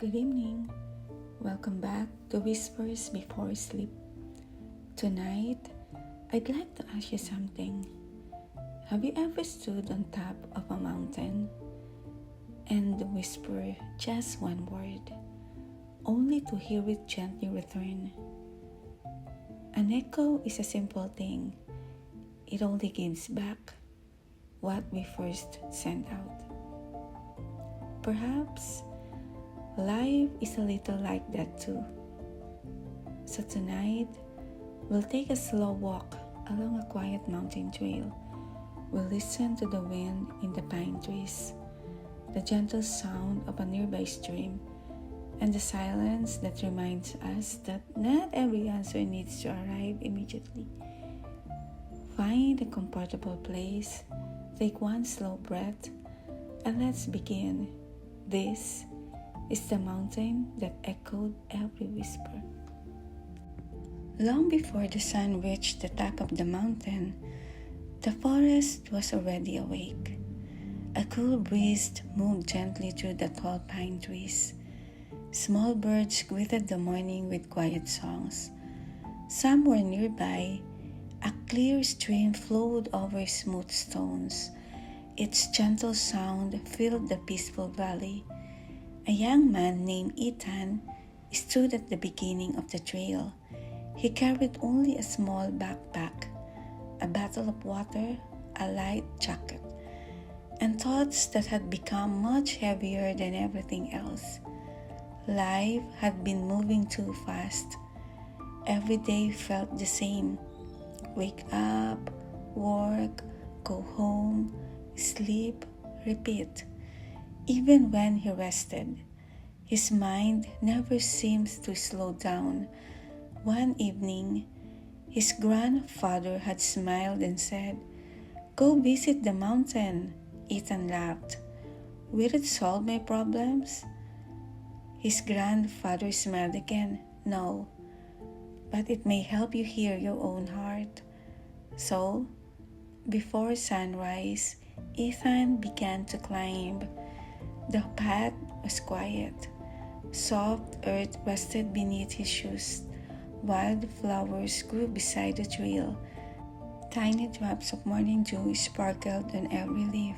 Good evening. Welcome back to Whispers Before Sleep. Tonight, I'd like to ask you something. Have you ever stood on top of a mountain and whisper just one word, only to hear it gently return? An echo is a simple thing. It only gives back what we first sent out. Perhaps life is a little like that too. So tonight, we'll take a slow walk along a quiet mountain trail. We'll listen to the wind in the pine trees, the gentle sound of a nearby stream, and the silence that reminds us that not every answer needs to arrive immediately. Find a comfortable place, take one slow breath, and let's begin. This is the mountain that echoed every whisper. Long before the sun reached the top of the mountain, the forest was already awake. A cool breeze moved gently through the tall pine trees. Small birds greeted the morning with quiet songs. Somewhere nearby, a clear stream flowed over smooth stones. Its gentle sound filled the peaceful valley. A young man named Ethan stood at the beginning of the trail. He carried only a small backpack, a bottle of water, a light jacket, and thoughts that had become much heavier than everything else. Life had been moving too fast. Every day felt the same. Wake up, work, go home, sleep, repeat. Even when he rested, his mind never seems to slow down. One evening, his grandfather had smiled and said, "Go visit the mountain." Ethan laughed. "Will it solve my problems?" His grandfather smiled again. "No, but it may help you hear your own heart." So, before sunrise, Ethan began to climb. The path was quiet. Soft earth rested beneath his shoes. Wild flowers grew beside the trail. Tiny drops of morning dew sparkled on every leaf.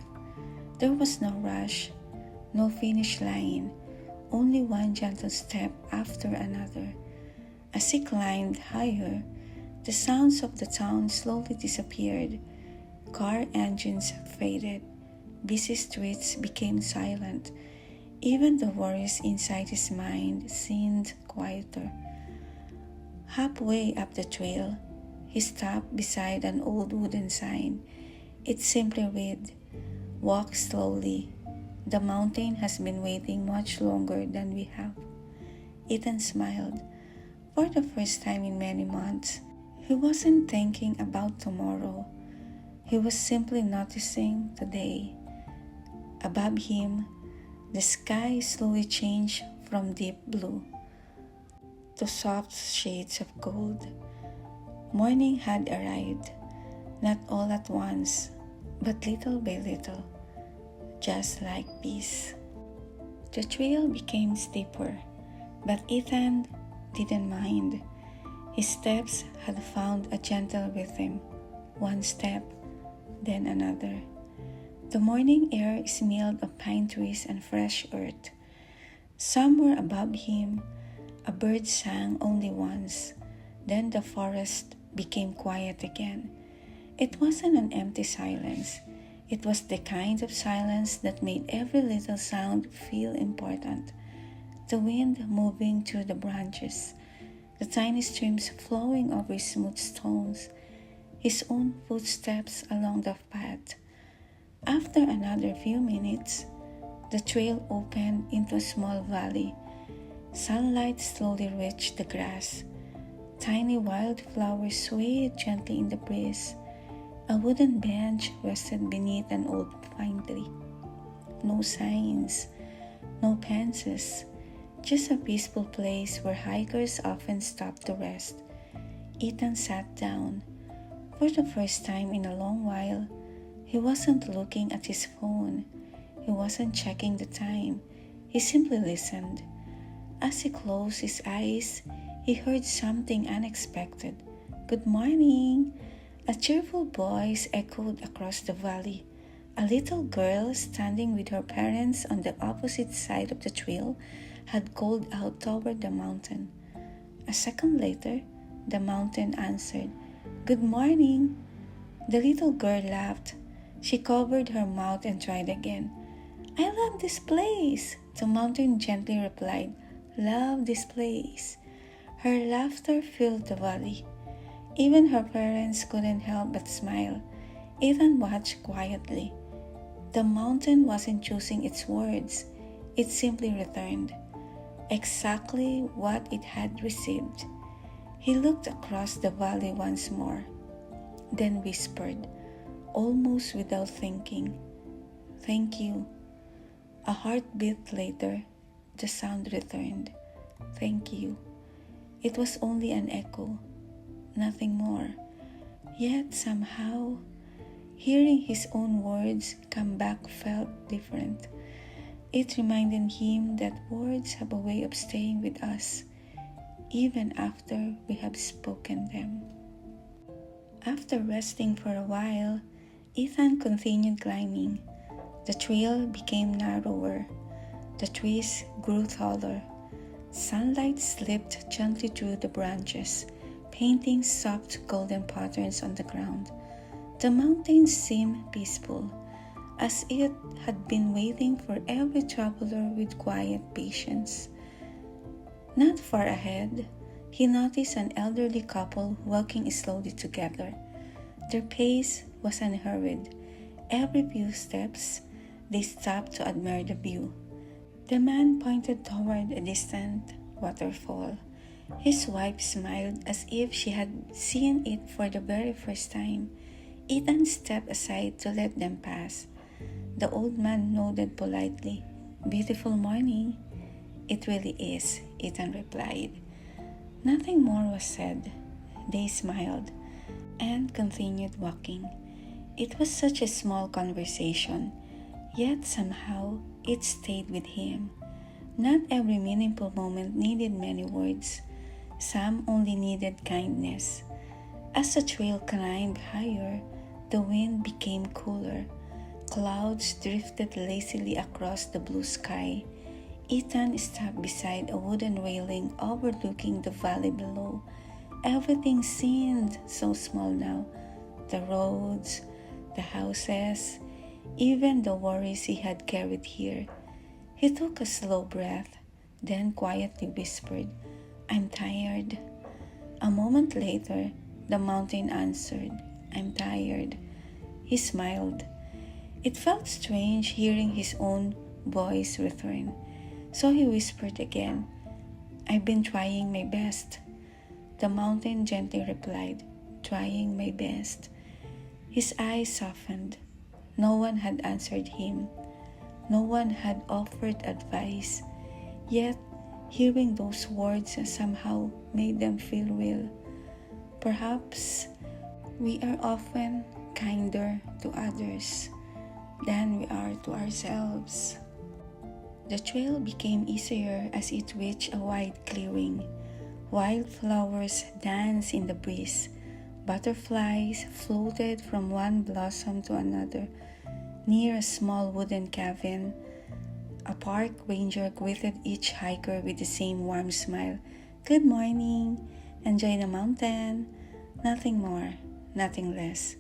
There was no rush, no finish line, only one gentle step after another. As he climbed higher, the sounds of the town slowly disappeared. Car engines faded. Busy streets became silent. Even the worries inside his mind seemed quieter. Halfway up the trail, he stopped beside an old wooden sign. It simply read, "Walk slowly. The mountain has been waiting much longer than we have." Ethan smiled. For the first time in many months, he wasn't thinking about tomorrow. He was simply noticing today. Above him, the sky slowly changed from deep blue to soft shades of gold. Morning had arrived, not all at once, but little by little, just like peace. The trail became steeper, but Ethan didn't mind. His steps had found a gentle rhythm, one step, then another. The morning air smelled of pine trees and fresh earth. Somewhere above him, a bird sang only once. Then the forest became quiet again. It wasn't an empty silence. It was the kind of silence that made every little sound feel important. The wind moving through the branches, the tiny streams flowing over smooth stones, his own footsteps along the path. After another few minutes, the trail opened into a small valley. Sunlight slowly reached the grass. Tiny wildflowers swayed gently in the breeze. A wooden bench rested beneath an old pine tree. No signs, no fences, just a peaceful place where hikers often stop to rest. Ethan sat down. For the first time in a long while, he wasn't looking at his phone. He wasn't checking the time. He simply listened. As he closed his eyes, he heard something unexpected. "Good morning!" A cheerful voice echoed across the valley. A little girl standing with her parents on the opposite side of the trail had called out toward the mountain. A second later, the mountain answered, "Good morning!" The little girl laughed. She covered her mouth and tried again. "I love this place," the mountain gently replied. "Love this place." Her laughter filled the valley. Even her parents couldn't help but smile. Ethan watched quietly. The mountain wasn't choosing its words. It simply returned exactly what it had received. He looked across the valley once more, then whispered, almost without thinking, "Thank you." A heartbeat later, the sound returned, "Thank you." It was only an echo, nothing more. Yet somehow, hearing his own words come back felt different. It reminded him that words have a way of staying with us, even after we have spoken them. After resting for a while, Ethan continued climbing. The trail became narrower. The trees grew taller. Sunlight slipped gently through the branches, painting soft golden patterns on the ground. The mountains seemed peaceful, as it had been waiting for every traveler with quiet patience. Not far ahead, he noticed an elderly couple walking slowly together. Their pace was unhurried. Every few steps, they stopped to admire the view. The man pointed toward a distant waterfall. His wife smiled as if she had seen it for the very first time. Ethan stepped aside to let them pass. The old man nodded politely. "Beautiful morning." "It really is," Ethan replied. Nothing more was said. They smiled and continued walking. It was such a small conversation, yet somehow it stayed with him. Not every meaningful moment needed many words. Some only needed kindness. As the trail climbed higher, the wind became cooler. Clouds drifted lazily across the blue sky. Ethan stopped beside a wooden railing overlooking the valley below. Everything seemed so small now. The roads, the houses, even the worries he had carried here. He took a slow breath, then quietly whispered, "I'm tired." A moment later, the mountain answered, "I'm tired." He smiled. It felt strange hearing his own voice return, so he whispered again, "I've been trying my best." The mountain gently replied, "Trying my best." His eyes softened. No one had answered him. No one had offered advice. Yet, hearing those words somehow made them feel real. Perhaps we are often kinder to others than we are to ourselves. The trail became easier as it reached a wide clearing. Wildflowers danced in the breeze. Butterflies floated from one blossom to another. Near a small wooden cabin, a park ranger greeted each hiker with the same warm smile. "Good morning. Enjoy the mountain." Nothing more, nothing less.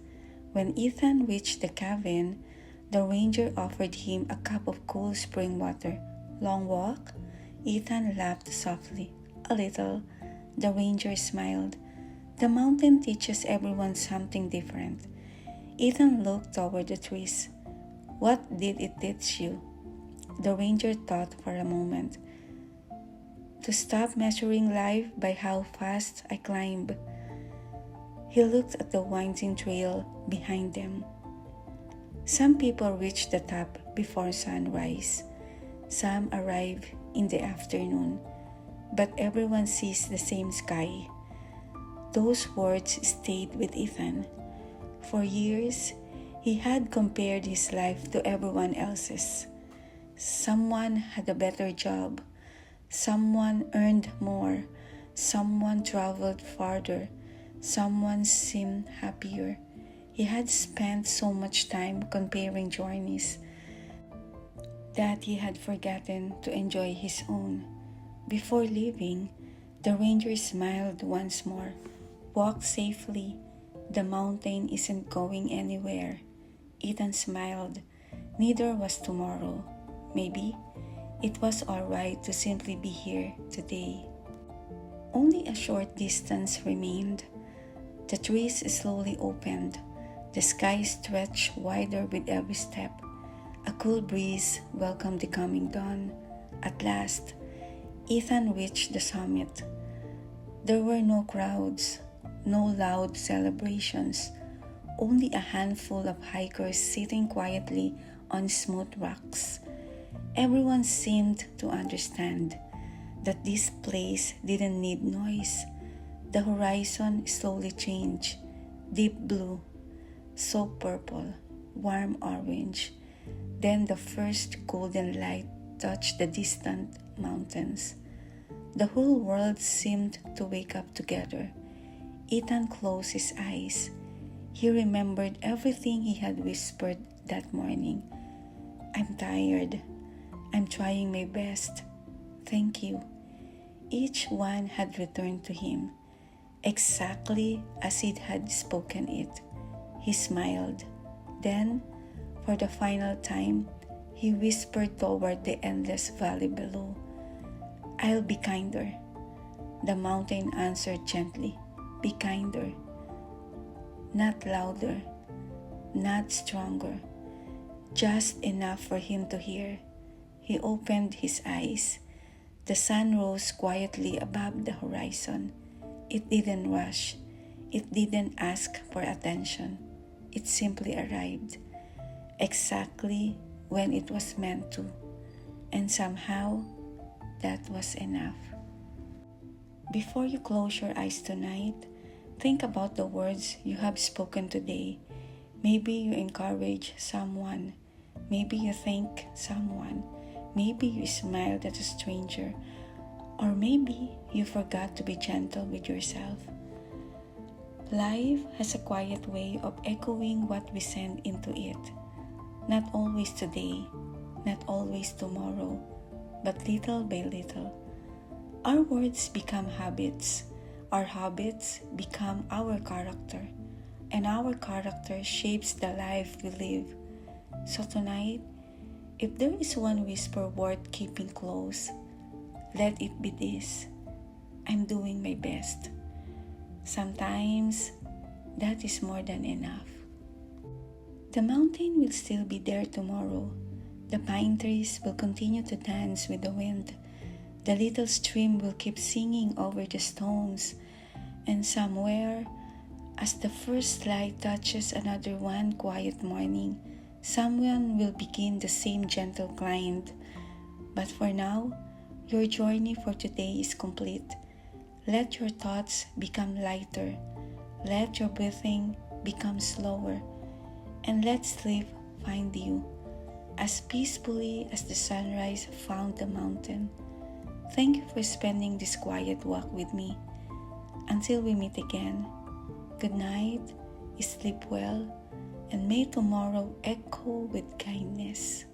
When Ethan reached the cabin, the ranger offered him a cup of cool spring water. "Long walk?" Ethan laughed softly. "A little." The ranger smiled. The mountain teaches everyone something different. Ethan looked toward the trees. "What did it teach you?" The ranger thought for a moment. "To stop measuring life by how fast I climb." He looked at the winding trail behind them. Some people reach the top before sunrise. Some arrive in the afternoon. But everyone sees the same sky. Those words stayed with Ethan. For years, he had compared his life to everyone else's. Someone had a better job. Someone earned more, someone traveled farther, someone seemed happier. He had spent so much time comparing journeys that he had forgotten to enjoy his own. Before leaving, the ranger smiled once more. Walk safely. The mountain isn't going anywhere. Ethan smiled. Neither was tomorrow. Maybe it was alright to simply be here today. Only a short distance remained. The trees slowly opened. The sky stretched wider with every step. A cool breeze welcomed the coming dawn. At last, Ethan reached the summit. There were no crowds, no loud celebrations, only a handful of hikers sitting quietly on smooth rocks. Everyone seemed to understand that this place didn't need noise. The horizon slowly changed, deep blue, soft purple, warm orange. Then the first golden light touched the distant mountains. The whole world seemed to wake up together. Ethan closed his eyes. He remembered everything he had whispered that morning. I'm tired. I'm trying my best. Thank you. Each one had returned to him, exactly as it had spoken it. He smiled. Then, for the final time, he whispered toward the endless valley below. I'll be kinder. The mountain answered gently. Be kinder. Not louder, not stronger, just enough for him to hear. He opened his eyes. The sun rose quietly above the horizon. It didn't rush. It didn't ask for attention. It simply arrived, exactly when it was meant to. And somehow, that was enough. Before you close your eyes tonight, think about the words you have spoken today. Maybe you encourage someone. Maybe you thank someone. Maybe you smiled at a stranger. Or maybe you forgot to be gentle with yourself. Life has a quiet way of echoing what we send into it. Not always today, not always tomorrow, but little by little. Our words become habits. Our habits become our character. And our character shapes the life we live. So tonight, if there is one whisper worth keeping close, let it be this: I'm doing my best. Sometimes, that is more than enough. The mountain will still be there tomorrow. The pine trees will continue to dance with the wind. The little stream will keep singing over the stones. And somewhere, as the first light touches another one quiet morning, someone will begin the same gentle climb. But for now, your journey for today is complete. Let your thoughts become lighter. Let your breathing become slower. And let sleep find you as peacefully as the sunrise found the mountain. Thank you for spending this quiet walk with me. Until we meet again, good night, sleep well, and may tomorrow echo with kindness.